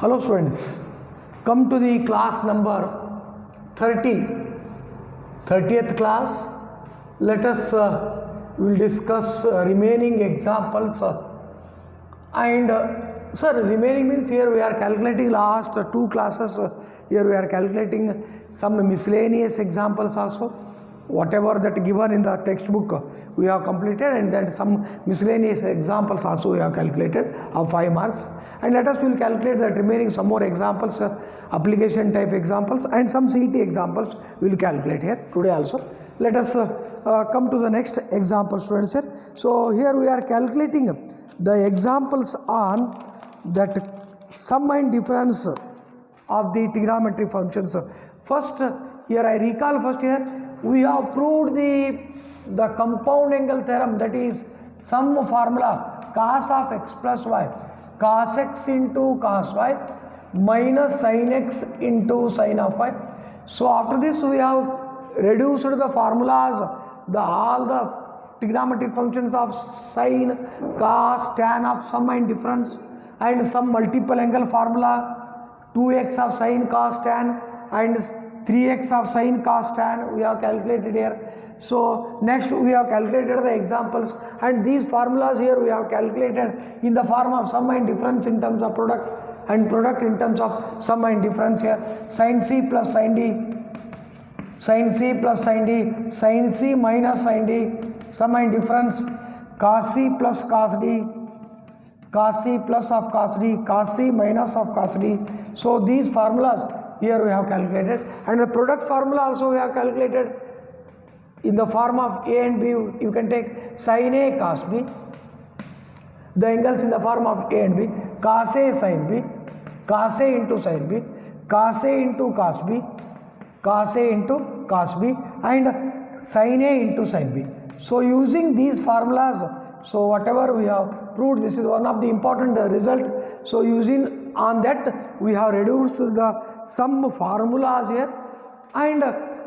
Hello students, come to the class number 30th class. Let us will discuss remaining examples and sir, remaining means here we are calculating last two classes. Here we are calculating some miscellaneous examples also. Whatever that given in the textbook we have completed, and then some miscellaneous examples also we have calculated of 5 marks. And let us will calculate that remaining some more examples, application type examples, and some CET examples we will calculate here today also. Let us come to the next example, students here. So here we are calculating the examples on that sum and difference of the trigonometry functions. First here I recall, first here we have proved the compound angle theorem, that is sum formula cos of x plus y, cos x into cos y minus sin x into sin of y. So after this we have reduced the formulas, all the trigonometric functions of sin, cos, tan of sum and difference, and some multiple angle formula 2x of sin cos tan and 3x of sin cos tan we have calculated here. So next we have calculated the examples, and these formulas here we have calculated in the form of sum and difference in terms of product, and product in terms of sum and difference here. Sin c plus sin d, sin c plus sin d, sin c minus sin d, sum and difference cos c plus cos d, cos c plus of cos d, cos c minus of cos d. So these formulas here we have calculated, and the product formula also we have calculated in the form of A and B. You can take sin A cos B, the angles in the form of A and B, cos A sin B, cos A into sin B, cos A into cos B, cos A into cos B, and sin A into sin B. So using these formulas, so whatever we have proved, this is one of the important result. So using on that we have reduced the some formulas here, and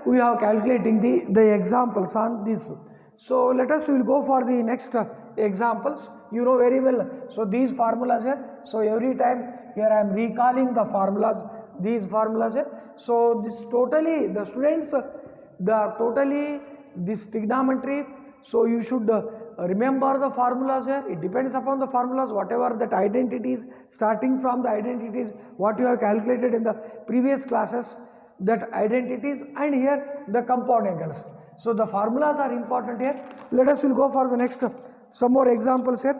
we are calculating the examples on this. So let us will go for the next examples. You know very well. So these formulas here. So every time here I am recalling the formulas, these formulas here. So this totally the students, this trigonometry. So you should remember the formulas here. It depends upon the formulas, whatever that identities, starting from the identities what you have calculated in the previous classes, that identities, and here the compound angles. So the formulas are important here. Let us will go for the next some more examples here.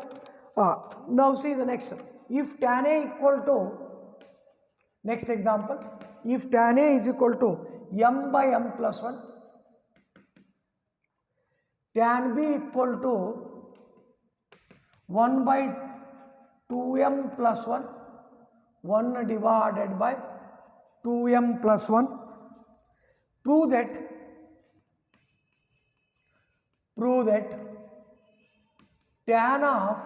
Now see the next. If tan A equal to, next example, if tan A is equal to m by m plus 1, tan B equal to 1 by 2m plus 1, 1 divided by 2m plus 1, prove that tan of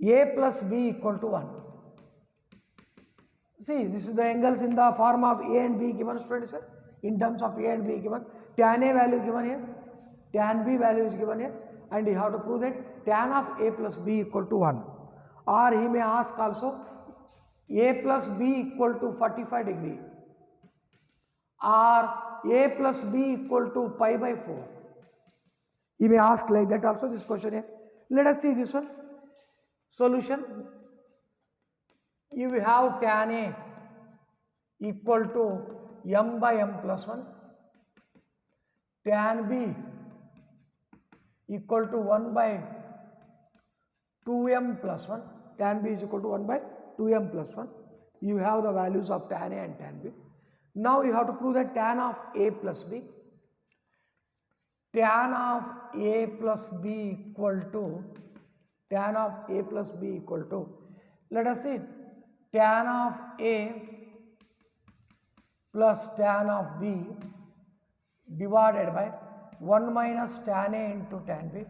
A plus B equal to 1. See, this is the angles in the form of A and B given, students, in terms of A and B given. Tan A value given here, tan B value is given here, and you have to prove that tan of A plus B equal to 1. Or he may ask also A plus B equal to 45 degree, or A plus B equal to pi by 4. He may ask like that also, this question here. Let us see this one. Solution. You have tan A equal to m by m plus 1, tan B equal to 1 by 2m plus 1, tan B is equal to 1 by 2m plus 1. You have the values of tan A and tan B. Now you have to prove that tan of A plus B, tan of A plus B equal to, tan of A plus B equal to, let us see, tan of A plus tan of B divided by 1 minus tan A into tan B,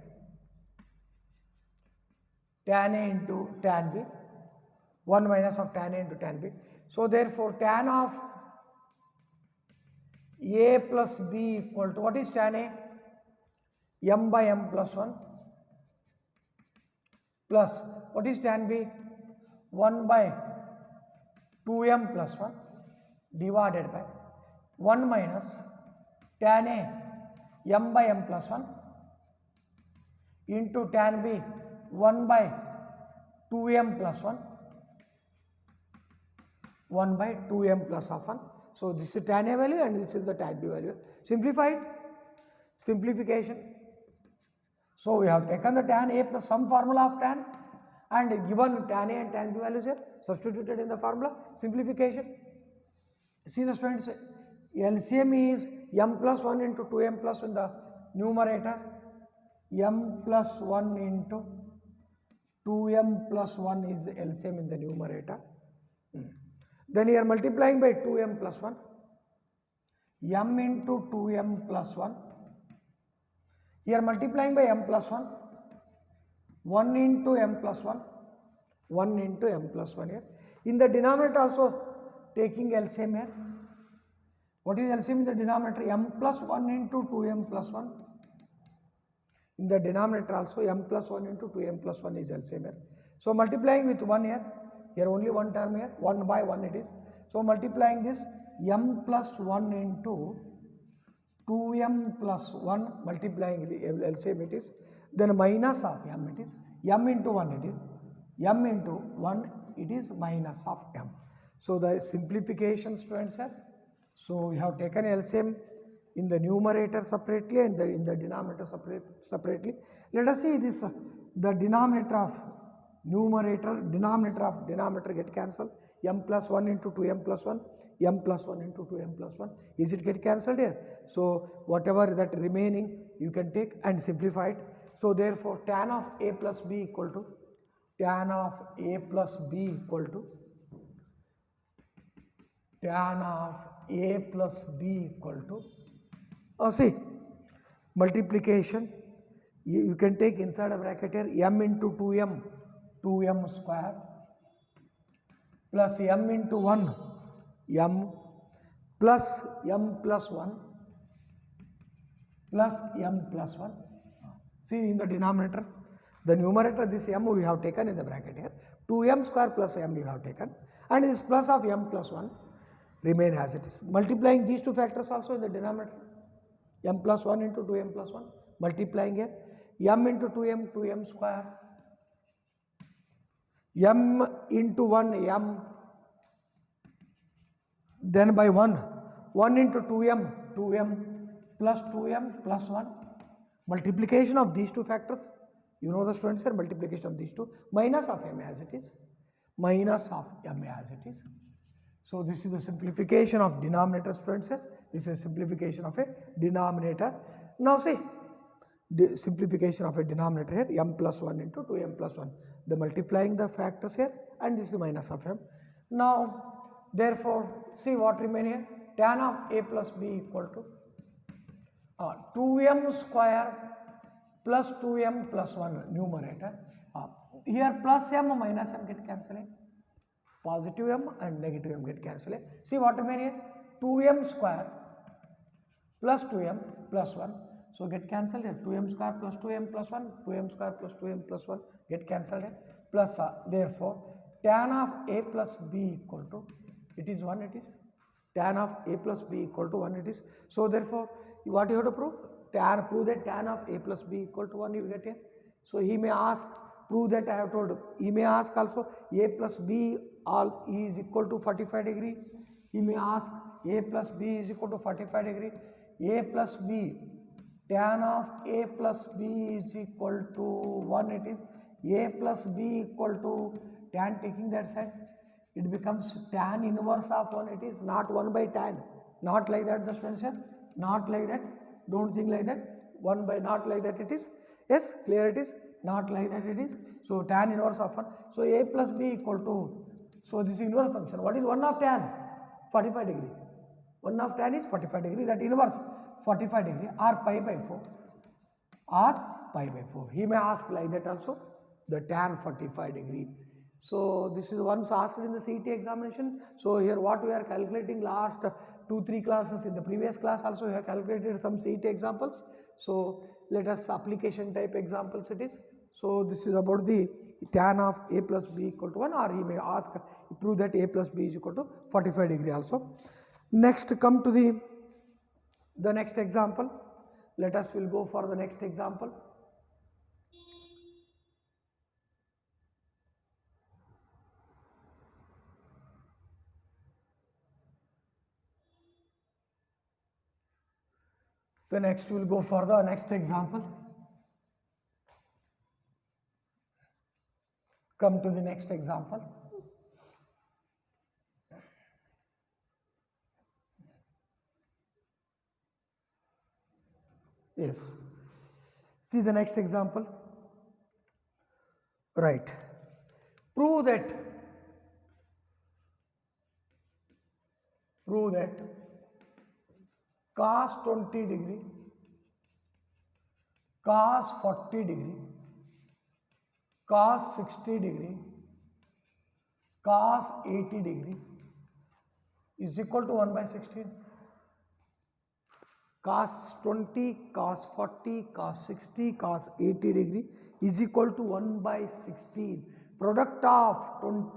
tan A into tan B, 1 minus of tan A into tan B. So therefore tan of A plus B equal to, what is tan A? M by m plus 1, plus what is tan B? 1 by 2m plus 1 divided by 1 minus tan A m by m plus 1 into tan B 1 by 2m plus 1 1 by 2m plus of 1. So this is tan A value and this is the tan B value. Simplified, simplification. So we have taken the tan A plus some formula of tan and given tan A and tan B values here, substituted in the formula. Simplification. See the students, LCM is m plus 1 into 2m plus in the numerator, m plus 1 into 2m plus 1 is the LCM in the numerator. Then here multiplying by 2m plus 1, m into 2m plus 1. Here multiplying by m plus 1, 1 into m plus 1, 1 into m plus 1 here. In the denominator also taking LCM here. What is LCM in the denominator? M plus 1 into 2m plus 1. In the denominator also m plus 1 into 2m plus 1 is LCM here. So multiplying with 1 here. Here only one term here, 1 by 1 it is. So multiplying this m plus 1 into 2m plus 1, multiplying the LCM it is. Then minus of m it is, m into 1 it is, m into 1 it is minus of m. So the simplification, students, here. So we have taken LCM in the numerator separately and in the denominator separately. Let us see this, the denominator of numerator, denominator get cancelled, m plus 1 into 2m plus 1, m plus 1 into 2m plus 1, is it get cancelled here? So whatever that remaining you can take and simplify it. So therefore tan of a plus b equal to, tan of a plus b equal to, tan of a plus b equal to, see, multiplication, you can take inside a bracket here m into 2m, 2m square plus m into 1, m plus m plus 1 plus m plus 1. See in the denominator, the numerator this m we have taken in the bracket here, 2m square plus m we have taken, and this plus of m plus 1 remain as it is. Multiplying these two factors also in the denominator, m plus 1 into 2m plus 1, multiplying here, m into 2m, 2m square, m into 1, m, then by 1, 1 into 2m, 2m plus 2m plus 1, multiplication of these two factors, you know the students here, multiplication of these two, minus of m as it is, minus of m as it is. So this is the simplification of denominator, students here. This is simplification of a denominator. Now see, the simplification of a denominator here, m plus 1 into 2m plus 1. The multiplying the factors here, and this is minus of m. Now therefore see what remain here, tan of a plus b equal to 2m square plus 2m plus 1 numerator. Here plus m minus m get cancelled. Positive m and negative m get cancelled. See what remain here, 2m square plus 2m plus 1. So get cancelled here, 2m square plus 2m plus 1, 2m square plus 2m plus 1 get cancelled here. Plus therefore tan of a plus b equal to, it is 1 it is, tan of a plus b equal to 1 it is. So therefore what you have to prove, prove that tan of a plus b equal to 1 you get here. So he may ask, prove that I have told, he may ask also a plus b all is equal to 45 degree. He may ask a plus b is equal to 45 degree, a plus b, tan of a plus b is equal to 1 it is, a plus b equal to tan taking that side, it becomes tan inverse of 1 it is, not 1 by tan, not like that the students here, not like that, don't think like that, 1 by, not like that it is, yes, clear it is, not like that it is. So tan inverse of 1, so a plus b equal to, so this is inverse function. What is 1 of tan? 45 degree. 1 of tan is 45 degree, that inverse 45 degree or pi by 4, or pi by 4. He may ask like that also, the tan 45 degree. So this is once asked in the CET examination. So here what we are calculating last 2-3 classes, in the previous class also we have calculated some CET examples. So let us application type examples it is. So this is about the tan of a plus b equal to 1, or he may ask, prove that a plus b is equal to 45 degree also. Next, come to the next example. Let us will go for the next example. The next we will go for the next example. Come to the next example. Yes. See the next example. Right. Prove that cos 20 degree, cos 40 degree, cos 60 degree, cos 80 degree is equal to 1 by 16. Cos 20, cos 40, cos 60, cos 80 degree is equal to 1 by 16. Product of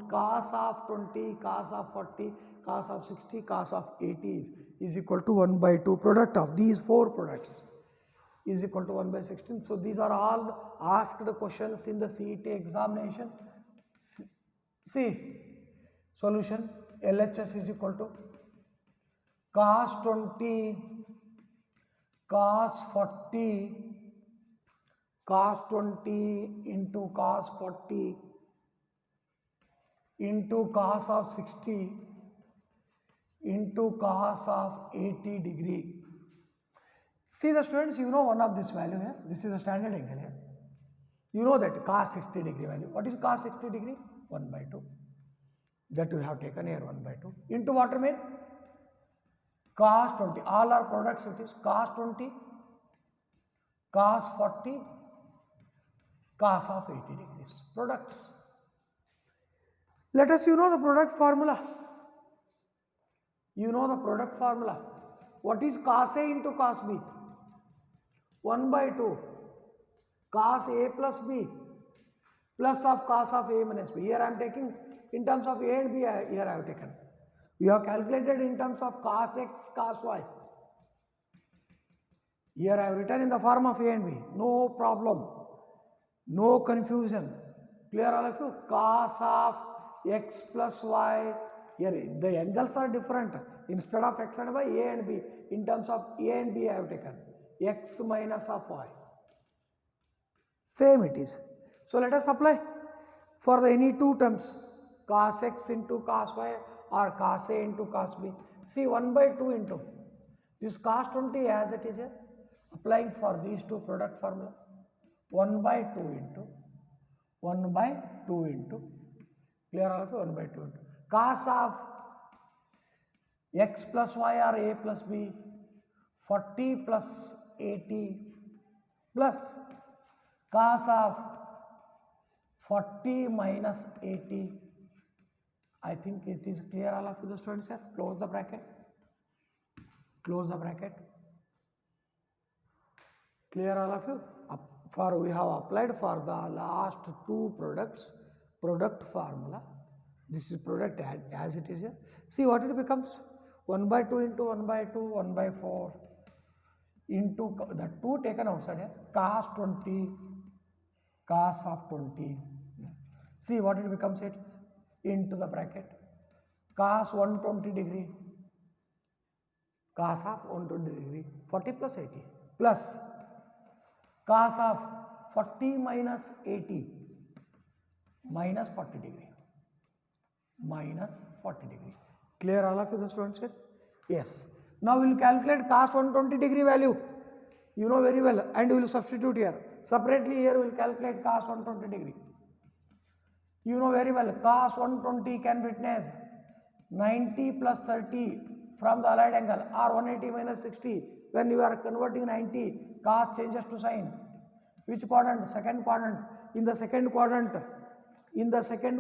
cos of 20, cos of 40, cos of 60, cos of 80 is equal to 1 by 2. Product of these four products is equal to 1 by 16. So these are all asked questions in the CET examination. See, solution LHS is equal to cos 20, cos 40, cos 20 into cos 40 into cos of 60 into cos of 80 degree. See the students, you know one of this value here. This is the standard angle here. You know that cos 60 degree value. What is cos 60 degree? 1 by 2. That we have taken here 1 by 2. Into what remain? Cos 20. All our products it is cos 20, cos 40, cos of 80 degrees. Products. Let us the product formula. You know the product formula. What is cos A into cos B? 1 by 2. Cos A plus B plus of cos of A minus B. Here I am taking in terms of A and B, here I have taken. We have calculated in terms of cos X, cos Y. Here I have written in the form of A and B. No problem. No confusion. Clear all of you? Cos of X plus Y. Here the angles are different. Instead of X and Y, A and B. In terms of A and B I have taken. X minus of Y. Same it is. So let us apply for the any two terms. Cos X into cos Y or cos A into cos B. See 1 by 2 into this cos 20 as it is here. Applying for these two product formula. 1 by 2 into 1 by 2 into clear all of you 1 by 2 into cos of X plus Y or A plus B 40 plus 80 plus cos of 40 minus 80. I think it is clear all of you the students here. Close the bracket. Close the bracket. Clear all of you? For we have applied for the last two products product formula. This is product as it is here. See what it becomes. 1 by 2 into 1 by 2, 1 by 4 into the 2 taken outside here. Cos 20, cos of 20. See what it becomes it into the bracket. Cos 120 degree. Cos of 120 degree. 40 plus 80 plus cos of 40 minus 80 minus 40 degree. Minus 40 degree. Clear all of you the students here? Yes. Now we will calculate cos 120 degree value. You know very well and we will substitute here. Separately here we will calculate cos 120 degree. You know very well cos 120 can be written as 90 plus 30 from the allied angle or 180 minus 60. When you are converting 90, cos changes to sine. Which quadrant? Second quadrant. In the second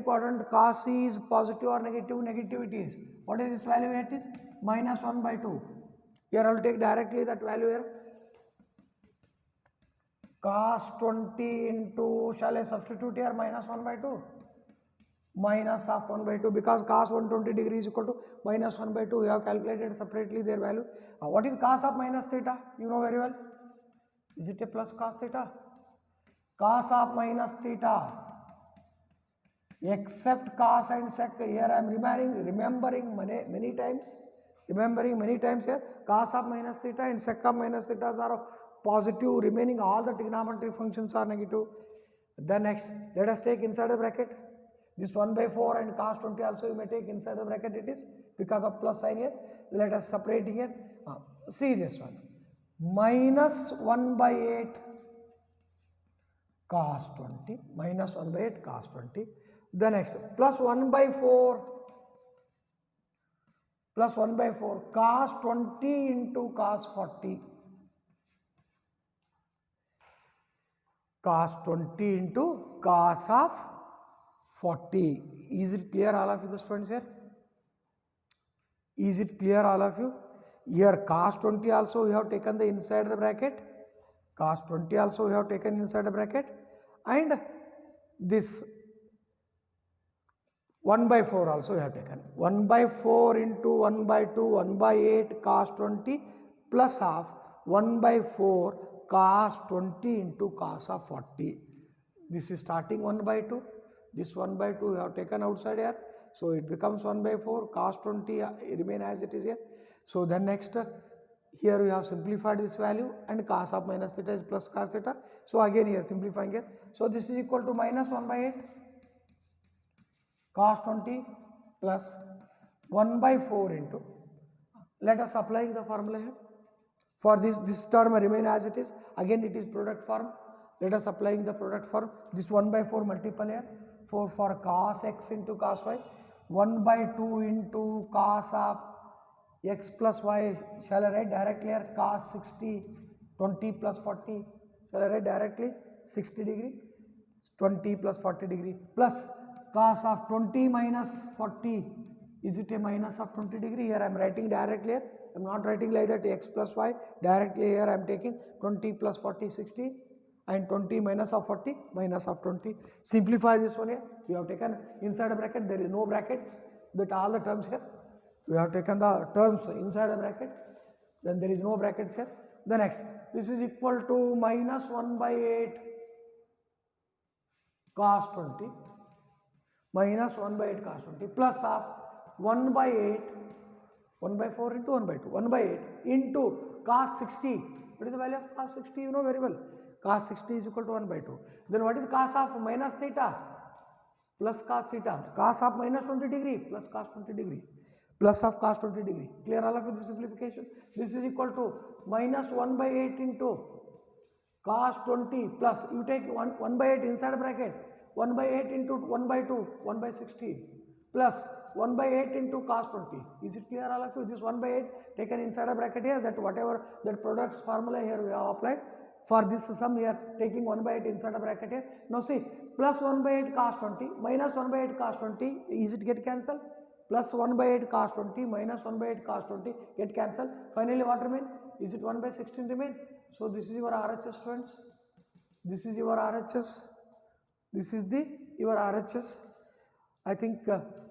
quadrant, cos is positive or negative? Negative it is. What is this value? It is minus 1 by 2. Here I will take directly that value here. cos 20 into, shall I substitute here, minus 1 by 2? Minus of 1 by 2, because cos 120 degree is equal to minus 1 by 2. We have calculated separately their value. What is cos of minus theta? You know very well. Is it a plus cos theta? Cos of minus theta, except cos and sec. Here I am remembering many times here. Cos of minus theta and sec of minus theta are positive, remaining all the trigonometric functions are negative. Then next, let us take inside the bracket. This 1 by 4 and cos 20 also you may take inside the bracket, it is because of plus sign here. Let us separate here. See this one. Minus 1 by 8 cos 20, minus 1 by 8 cos 20. The next, plus 1 by 4 cos 20 into cos 40. Cos 20 into cos of 40. Is it clear all of you, the students here? Is it clear all of you? Here cos 20 also we have taken the inside the bracket. Cos 20 also we have taken inside the bracket. And this 1 by 4 also we have taken. 1 by 4 into 1 by 2, 1 by 8 cos 20 plus of 1 by 4 cos 20 into cos of 40. This is starting 1 by 2. This 1 by 2 we have taken outside here. So it becomes 1 by 4 cos 20 remain as it is here. So then next, here we have simplified this value and cos of minus theta is plus cos theta. So again here simplifying here. So this is equal to minus 1 by 8 cos 20 plus 1 by 4 into, let us apply the formula here. For this term remain as it is. Again it is product form. Let us applying the product form. This 1 by 4 multiple here. 4 for cos x into cos y. 1 by 2 into cos of x plus y. Shall I write directly here? Cos 60, 20 plus 40. Shall I write directly? 60 degree, 20 plus 40 degree, plus cos of 20 minus 40. Is it a minus of 20 degree? Here I am writing directly here. I am not writing like that x plus y. Directly here I am taking 20 plus 40, 60. And 20 minus of 40, minus of 20. Simplify this one here. We have taken inside a bracket, there is no brackets, that all the terms here. We have taken the terms inside a bracket, then there is no brackets here. The next, this is equal to minus 1 by 8 cos 20, minus 1 by 8 cos 20, plus of 1 by 8, 1 by 4 into 1 by 2, 1 by 8 into cos 60. What is the value of cos 60? You know very well. Cos 60 is equal to 1 by 2. Then what is cos of minus theta? Plus cos theta. Cos of minus 20 degree plus cos 20 degree. Plus of cos 20 degree. Clear all of it, the simplification? This is equal to minus 1 by 8 into cos 20 plus, you take 1 by 8 inside bracket. 1 by 8 into 1 by 2, 1 by 16 plus 1 by 8 into cos 20. Is it clear all of you? This 1 by 8 taken inside a bracket here, that whatever that product's formula here we have applied. For this sum here, taking 1 by 8 inside a bracket here. Now see, plus 1 by 8 cos 20 minus 1 by 8 cos 20, is it get cancelled? Plus 1 by 8 cos 20 minus 1 by 8 cos 20 get cancelled. Finally what remain? Is it 1 by 16 remain? So this is your RHS, students. This is your RHS. This is your RHS. I think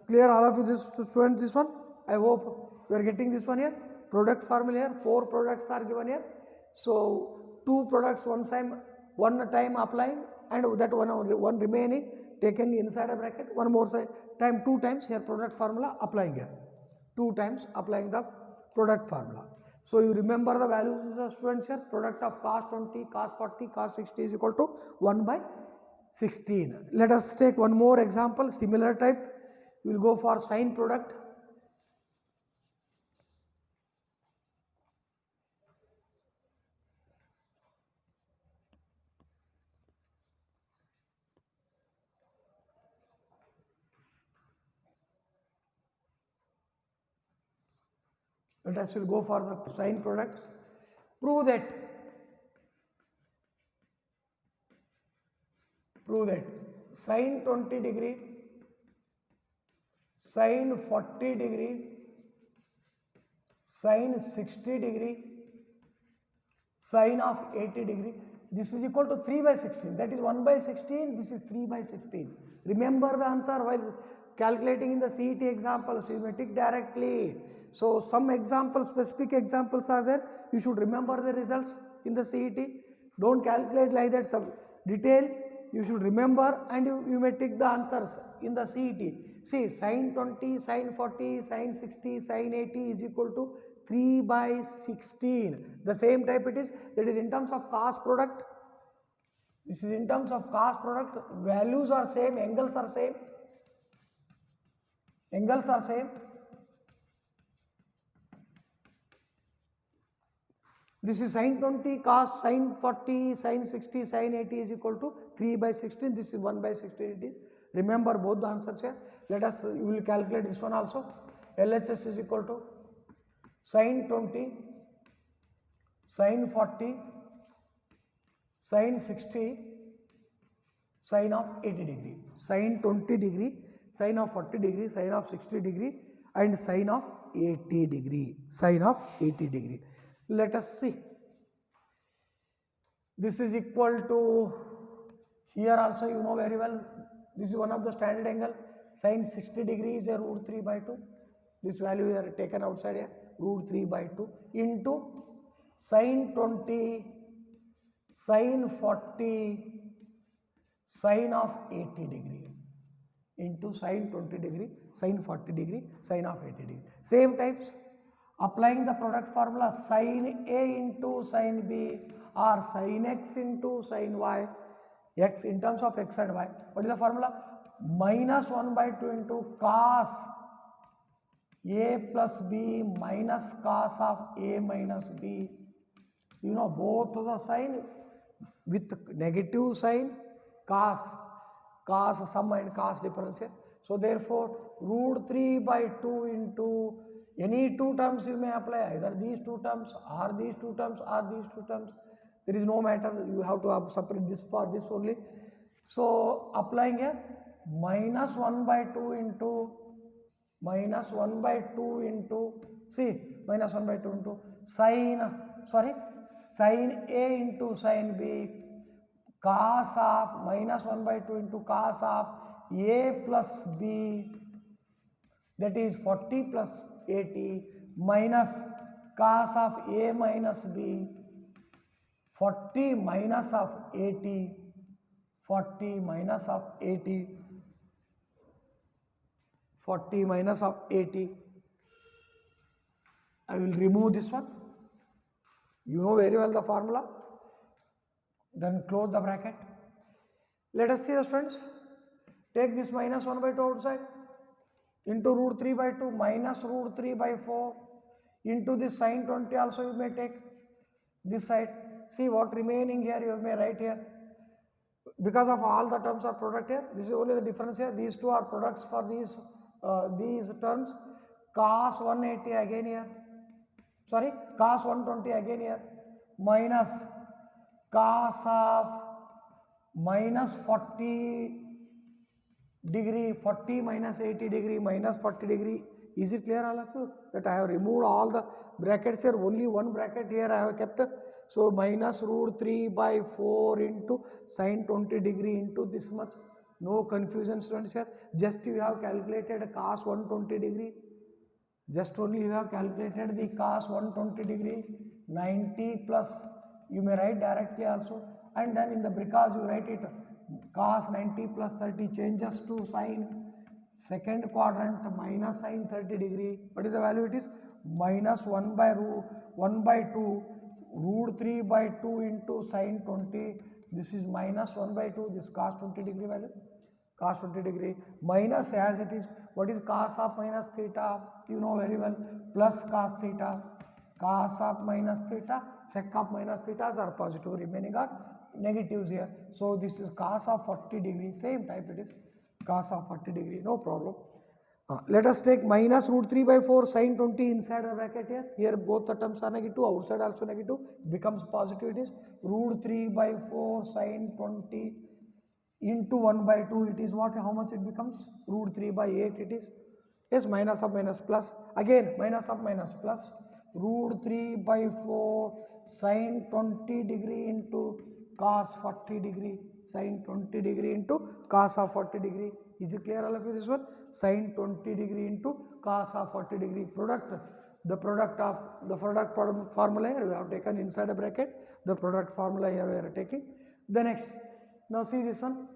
clear all of you, this students, this one. I hope you are getting this one here. Product formula here, 4 products are given here. So 2 products one time applying, and that one remaining taking inside a bracket, one more time, 2 times here product formula applying here. 2 times applying the product formula. So you remember the values, students here. Product of cos 20, cos 40, cos 60 is equal to 1 by 16. Let us take one more example, similar type. We will go for sine product. Let us will go for the sine products. Prove that sine 20 degree, sine 40 degree, sine 60 degree, sine of 80 degree. This is equal to 3 by 16. That is 1 by 16. This is 3 by 16. Remember the answer while calculating in the CET examples. You may tick directly. So some examples, specific examples are there. You should remember the results in the CET. Don't calculate like that some detail. You should remember and you may tick the answers in the CET. See, sin 20, sin 40, sin 60, sin 80 is equal to 3 by 16. The same type it is. That is in terms of cost product. This is in terms of cost product. Values are same, angles are same. Angles are same. This is sin 20, cos, sin 40, sin 60, sin 80 is equal to 3 by 16. This is 1 by 16 it is. Remember both the answers here. Let us, you will calculate this one also. LHS is equal to sin 20, sin 40, sin 60, sin of 80 degree. Sin 20 degree, sin of 40 degree, sin of 60 degree and sin of 80 degree. Sin of 80 degree. Let us see. This is equal to, here also you know very well, this is one of the standard angle. Sin 60 degree is a root 3 by 2. This value is taken outside here, root 3 by 2 into sin 20, sin 40, sin of 80 degree into sin 20 degree, sin 40 degree, sin of 80 degree. Same types. Applying the product formula, sin A into sin B or sin X into sin Y, X in terms of X and Y. What is the formula? Minus 1 by 2 into cos A plus B minus cos of A minus B. You know both the sign with negative sign, cos sum and cos difference here. So therefore root 3 by 2 into any two terms you may apply, either these two terms or these two terms or these two terms. There is no matter, you have to separate this for this only. So applying a minus 1 by 2 into minus 1 by 2 into, see, minus 1 by 2 into sin A into sin B cos of minus 1 by 2 into cos of A plus B, that is 40 plus 80 minus cos of A minus B, 40 minus of 80, 40 minus of 80, 40 minus of 80. I will remove this one. You know very well the formula. Then close the bracket. Let us see the students. Take this minus 1 by 2 outside into root 3 by 2 minus root 3 by 4 into this sin 20 also you may take this side. See what remaining here you may write here. Because of all the terms are product here, this is only the difference here. These two are products for these terms. Cos 180 again here. Sorry, cos 120 again here. Minus cos of minus 40 degree, 40 minus 80 degree, minus 40 degree. Is it clear all of you? That I have removed all the brackets here, only one bracket here I have kept. So minus root 3 by 4 into sin 20 degree into this much. No confusion students here. Just you have calculated cos 120 degree. Just only you have calculated the cos 120 degree, 90 plus, you may write directly also, and then in the because you write it cos 90 plus 30 changes to sin second quadrant minus sin 30 degree. What is the value? It is minus 1 by 2 root 3 by 2 into sin 20. This is minus 1 by 2, this cos 20 degree value, cos 20 degree minus as it is. What is cos of minus theta? You know very well, plus cos theta, cos of minus theta, sec of minus theta are positive, remaining are negatives here. So this is cos of 40 degree, same type it is, cos of 40 degree, no problem. Let us take minus root 3 by 4 sin 20 inside the bracket here. Here both the terms are negative, outside also negative, becomes positive it is. Root 3 by 4 sin 20 into 1 by 2, it is what? How much it becomes? Root 3 by 8 it is. Yes, minus of minus plus. Again, minus of minus plus. Root 3 by 4 sin 20 degree into cos 40 degree, sin 20 degree into cos of 40 degree. Is it clear all of you this one? Sin 20 degree into cos of 40 degree. The product formula here we have taken inside a bracket. The product formula here we are taking. The next, now see this one,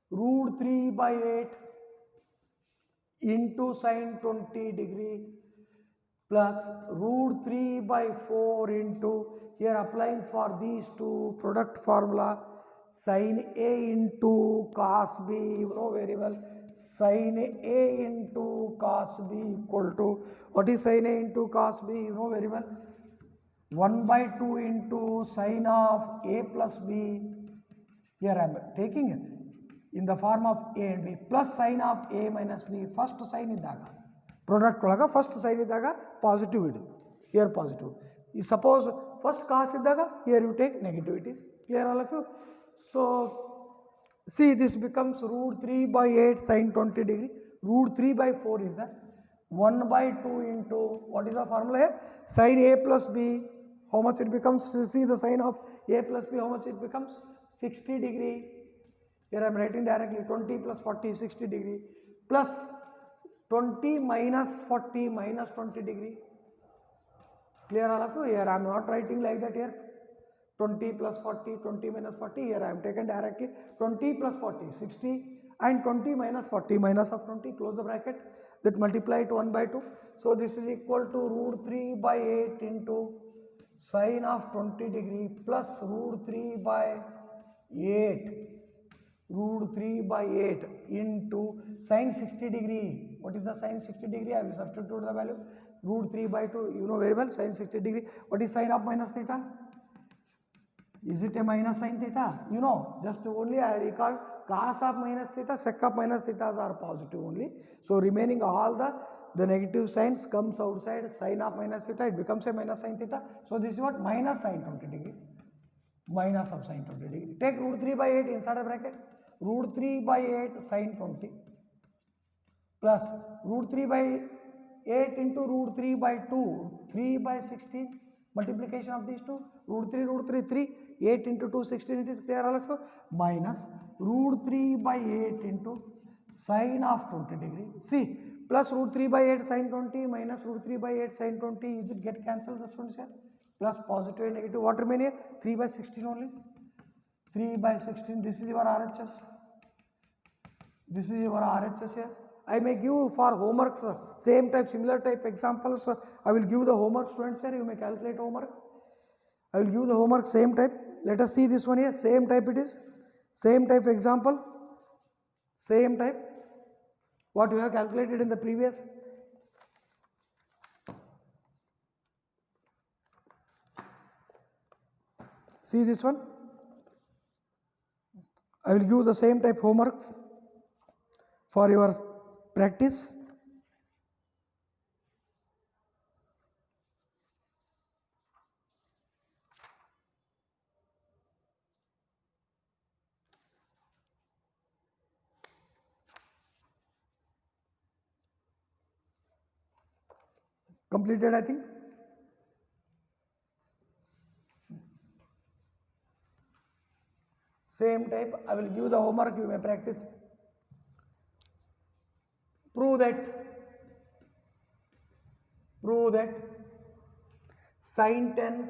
root 3 by 8 into sin 20 degree plus root 3 by 4 into, here applying for these two product formula, sin A into cos B, you know very well, sin A into cos B equal to, what is sin A into cos B, you know very well, 1 by 2 into sin of A plus B, here I am taking in the form of A and B, plus sin of A minus B, first sin iddaga product olaga first sin iddaga positive idu, here positive. You suppose first cos iddaga, here you take negative, it is clear all of you. So see, this becomes root 3 by 8 sin 20 degree, root 3 by 4 is that 1 by 2 into, what is the formula here, sin A plus B, how much it becomes, see the sin of A plus B, how much it becomes, 60 degree. Here I am writing directly 20 plus 40, 60 degree, plus 20 minus 40 minus 20 degree. Clear all of you? Here I am not writing like that here. 20 plus 40, 20 minus 40, here I am taken directly 20 plus 40, 60, and 20 minus 40 minus of 20, close the bracket, that multiply it 1 by 2. So this is equal to root 3 by 8 into sin of 20 degree plus root 3 by 8, root 3 by 8 into sin 60 degree. What is the sin 60 degree? I will substitute the value, root 3 by 2, you know very well, sin 60 degree. What is sin of minus theta? Is it a minus sin theta? You know, just only I recall cos of minus theta, sec of minus theta are positive only. So remaining all the negative signs comes outside, sin of minus theta, it becomes a minus sin theta. So this is what, minus sin 20 degree, minus of sin 20 degree. Take root 3 by 8 inside a bracket, root 3 by 8 sin 20 plus root 3 by 8 into root 3 by 2, 3 by 16, multiplication of these two, root 3, 3, 8 into 2, 16, it is clear all of you, minus root 3 by 8 into sin of 20 degree. See, plus root 3 by 8 sin 20 minus root 3 by 8 sin 20, is it get cancelled, the students here? Plus positive and negative, what remain here? 3 by 16 only. 3 by 16, this is your RHS. This is your RHS here. I may give for homeworks, same type, similar type examples. I will give the homework, students here, you may calculate homework. I will give the homework same type. Let us see this one here, same type it is. Same type example, same type. What we have calculated in the previous. See this one. I will give the same type homework for your practice. Completed, I think. Same type, I will give the homework, you may practice. Prove that sin 10,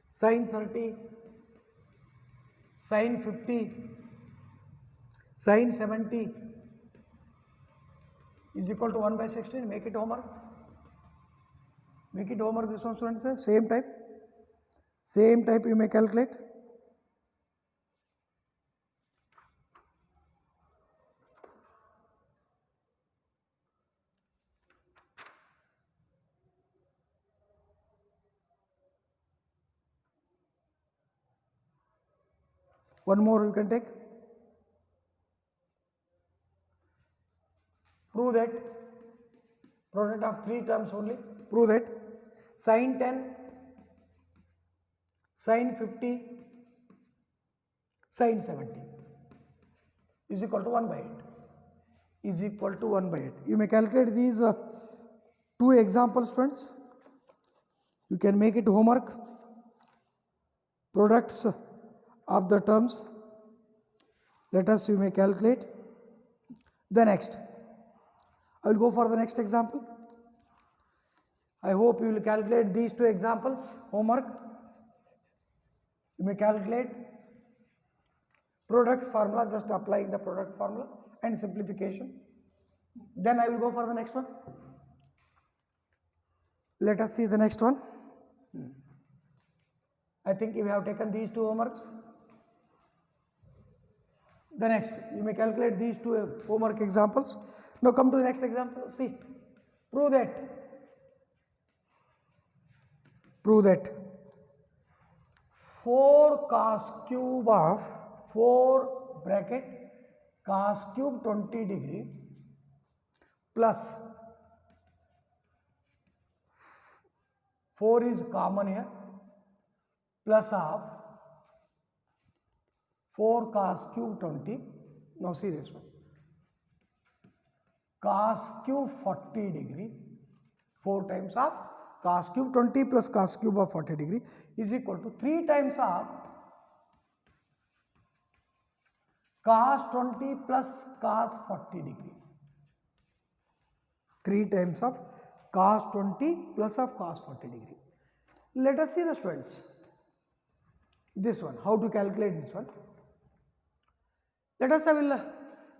sin 30, sin 50, sin 70 is equal to 1 by 16. Make it homework. Make it homework, this one, students. Same type. Same type you may calculate. One more you can take. Prove that product of 3 terms only. Prove that sin 10, sin 50, sin 70 is equal to 1 by 8. Is equal to 1 by 8. You may calculate these 2 examples, friends. You can make it homework. products of the terms. Let us, you may calculate. The next, I will go for the next example. I hope you will calculate these two examples. Homework. You may calculate products formula, just applying the product formula and simplification. Then I will go for the next one. Let us see the next one. I think we have taken these two homeworks. The next, you may calculate these two homework examples. Now come to the next example. See, prove that 4 cos cube of 4 bracket cos cube 20 degree plus 4 is common here, plus of 4 cos cube 20. Now see this one. Cos cube 40 degree, 4 times of cos cube 20 plus cos cube of 40 degree is equal to 3 times of cos 20 plus cos 40 degree. 3 times of cos 20 plus of cos 40 degree. Let us see the students. This one, how to calculate this one. Let us, I will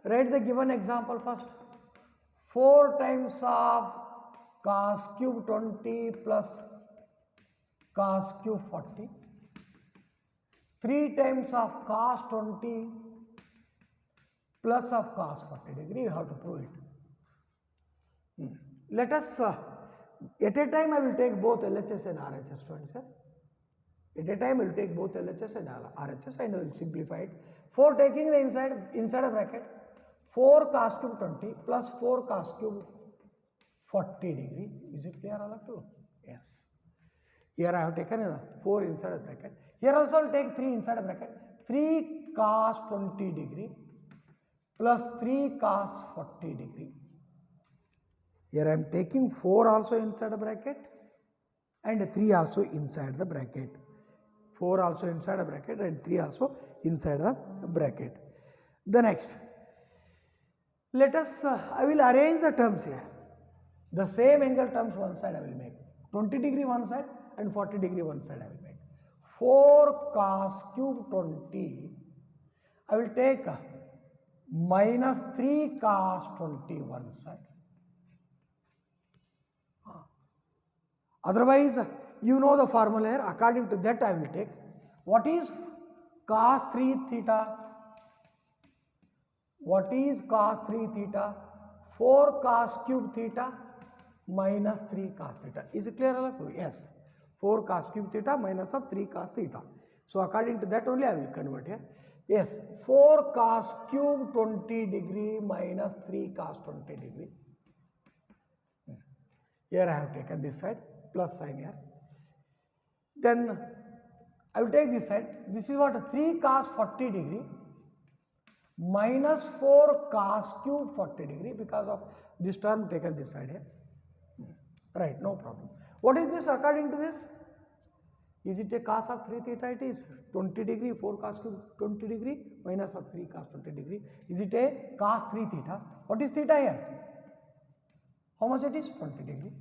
write the given example first. 4 times of cos cube 20 plus cos cube 40. 3 times of cos 20 plus of cos 40 degree, you have to prove it. Let us, at a time I will take both LHS and RHS students. At a time I will take both LHS and RHS and I will simplify it. For taking the inside a bracket, 4 cos cube 20 plus 4 cos cube 40 degree. Is it clear all of you? Yes. Here I have taken 4 inside a bracket. Here also I will take 3 inside a bracket. 3 cos 20 degree plus 3 cos 40 degree. Here I am taking 4 also inside a bracket and 3 also inside the bracket. 4 also inside a bracket and 3 also inside the bracket. The next, let us, I will arrange the terms here. The same angle terms one side I will make. 20 degree one side and 40 degree one side I will make. 4 cos cube 20, I will take minus 3 cos 20 one side. Otherwise, you know the formula here. According to that, I will take. What is cos 3 theta? What is cos 3 theta? 4 cos cube theta minus 3 cos theta. Is it clear all of you? Yes. 4 cos cube theta minus of 3 cos theta. So, according to that only I will convert here. Yes. 4 cos cube 20 degree minus 3 cos 20 degree. Here I have taken this side. Plus sign here. Then I will take this side. This is what? 3 cos 40 degree minus 4 cos cube 40 degree because of this term taken this side here. Right, no problem. What is this according to this? Is it a cos of 3 theta? It is 20 degree, 4 cos cube 20 degree minus of 3 cos 20 degree. Is it a cos 3 theta? What is theta here? How much it is? 20 degree.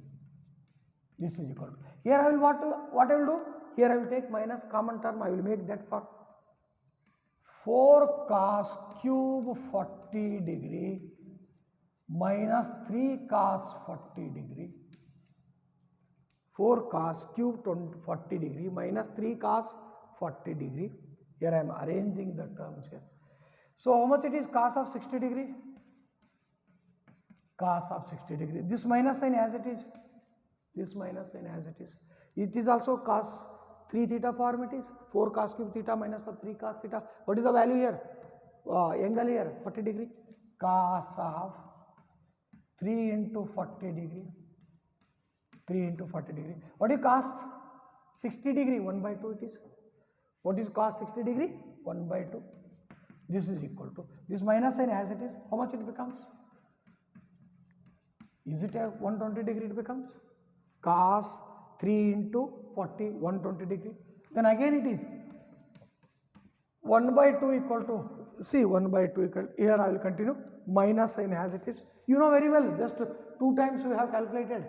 This is equal to. Here I will what I will do? Here I will take minus common term. I will make that for 4 cos cube 40 degree minus 3 cos 40 degree. 4 cos cube 40 degree minus 3 cos 40 degree. Here I am arranging the terms here. So how much it is? Cos of 60 degree? Cos of 60 degree. This minus sign as it is. This minus sign as it is. It is also cos 3 theta form it is. 4 cos cube theta minus of 3 cos theta. What is the value here? Angle here 40 degree. Cos of 3 into 40 degree. 3 into 40 degree. What is cos 60 degree? 1 by 2 it is. What is cos 60 degree? 1 by 2. This is equal to. This minus sign as it is. How much it becomes? Is it a 120 degree it becomes? Cos 3 into 40, 120 degree. Then again it is 1 by 2 equal to, see 1 by 2 equal, here I will continue, minus sign as it is. You know very well, just 2 times we have calculated.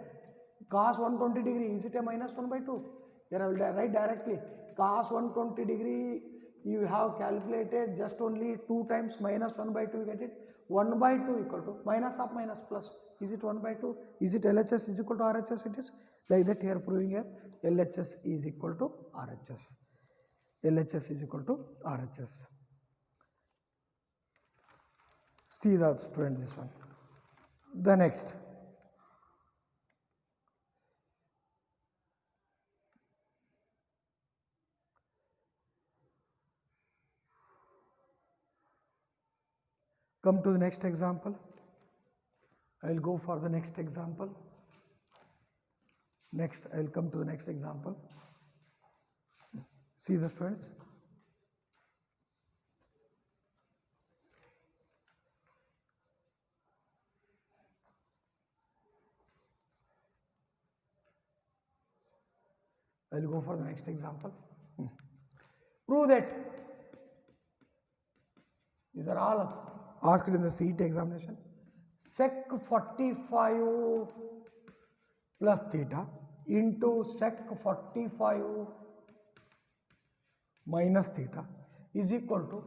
Cos 120 degree, is it a minus 1 by 2? Here I will write directly, cos 120 degree, you have calculated just only 2 times minus 1 by 2, you get it? 1 by 2 equal to minus of minus plus. Is it 1 by 2? Is it LHS is equal to RHS? It is like that here, proving here LHS is equal to RHS. LHS is equal to RHS. See the student this one. The next. Come to the next example. I will go for the next example. Next, I will come to the next example. See the students. I will go for the next example. Prove that. These are all asked in the CET examination. Sec 45 plus theta into sec 45 minus theta is equal to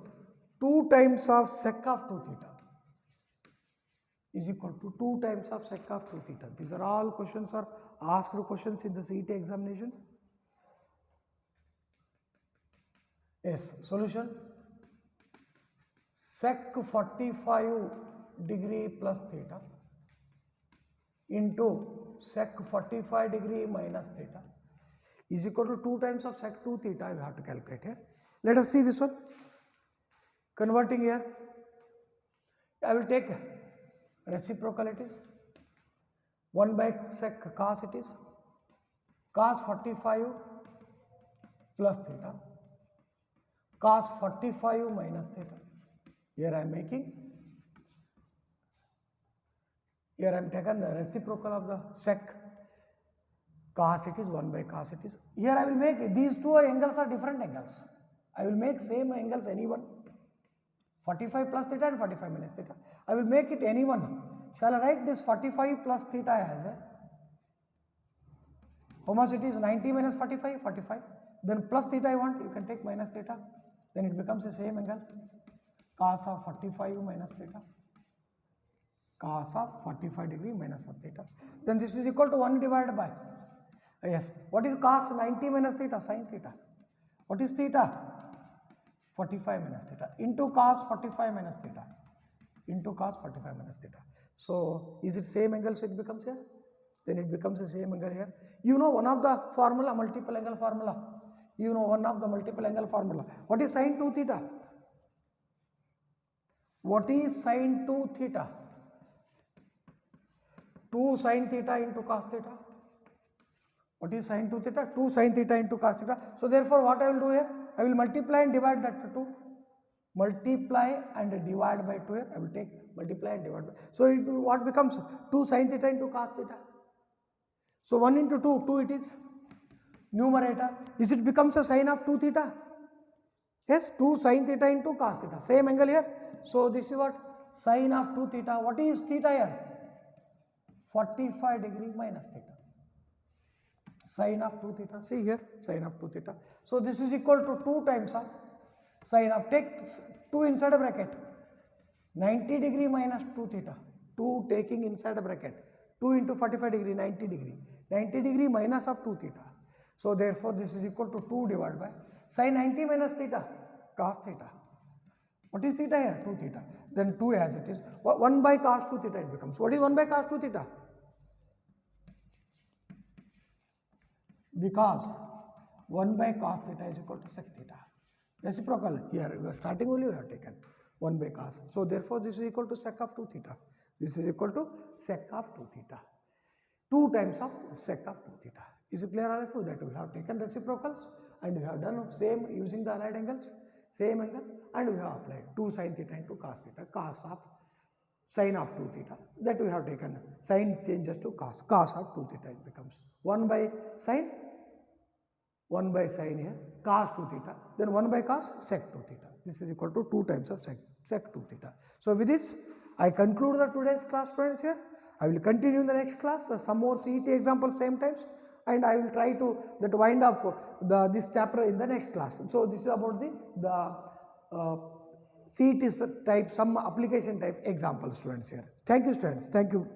2 times of sec of 2 theta is equal to 2 times of sec of 2 theta. These are all questions are asked questions in the CET examination. Yes, solution. Sec 45 degree plus theta into sec 45 degree minus theta is equal to 2 times of sec 2 theta. We have to calculate here. Let us see this one. Converting here, I will take reciprocal, it is 1 by sec cos, it is cos 45 plus theta, cos 45 minus theta. Here I am making, here I am taken the reciprocal of the sec cos, it is 1 by cos, it is. Here I will make, these two angles are different angles. I will make same angles any one, 45 plus theta and 45 minus theta. I will make it any one. Shall I write this 45 plus theta as a, how much it is? 90 minus 45, 45. Then plus theta I want, you can take minus theta. Then it becomes the same angle. Cos of 45 minus theta. Cos of 45 degree minus of theta. Then this is equal to 1 divided by, yes, what is cos 90 minus theta? Sin theta. What is theta? 45 minus theta into cos 45 minus theta into cos 45 minus theta. So is it same angle? So it becomes here. Then it becomes the same angle here. You know one of the formula, multiple angle formula. You know one of the multiple angle formula. What is sin 2 theta? What is sin 2 theta? 2 sin theta into cos theta. What is sin 2 theta? 2 sin theta into cos theta. So therefore what I will do here? I will multiply and divide that to 2. Multiply and divide by 2 here. I will take multiply and divide by. So it, what becomes? 2 sin theta into cos theta. So 1 into 2, 2 it is. Numerator. Is it becomes a sin of 2 theta? Yes, 2 sin theta into cos theta. Same angle here. So this is what? Sin of 2 theta. What is theta here? 45 degree minus theta. Sin of 2 theta. See here, sin of 2 theta. So this is equal to 2 times of sin of, take 2 inside a bracket. 90 degree minus 2 theta. 2 taking inside a bracket. 2 into 45 degree, 90 degree. 90 degree minus of 2 theta. So therefore this is equal to 2 divided by sin 90 minus theta, cos theta. What is theta here? 2 theta. Then 2 as it is. 1 by cos 2 theta it becomes. What is 1 by cos 2 theta? Because 1 by cos theta is equal to sec theta. Reciprocal here, we are starting only we have taken 1 by cos. So therefore this is equal to sec of 2 theta. This is equal to sec of 2 theta. 2 times of sec of 2 theta. Is it clear all of you that we have taken reciprocals and we have done same using the allied angles, same angle, and we have applied 2 sin theta into cos theta, cos of sin of 2 theta, that we have taken. Sin changes to cos, cos of 2 theta it becomes 1 by sin, 1 by sin here, cos 2 theta, then 1 by cos sec 2 theta. this is equal to 2 times of sec 2 theta. So with this, I conclude the today's class, students. Here I will continue in the next class some more CET examples same times, and I will try to wind up this chapter in the next class. So this is about the CET type, some application type examples, students. Here, thank you, students. Thank you.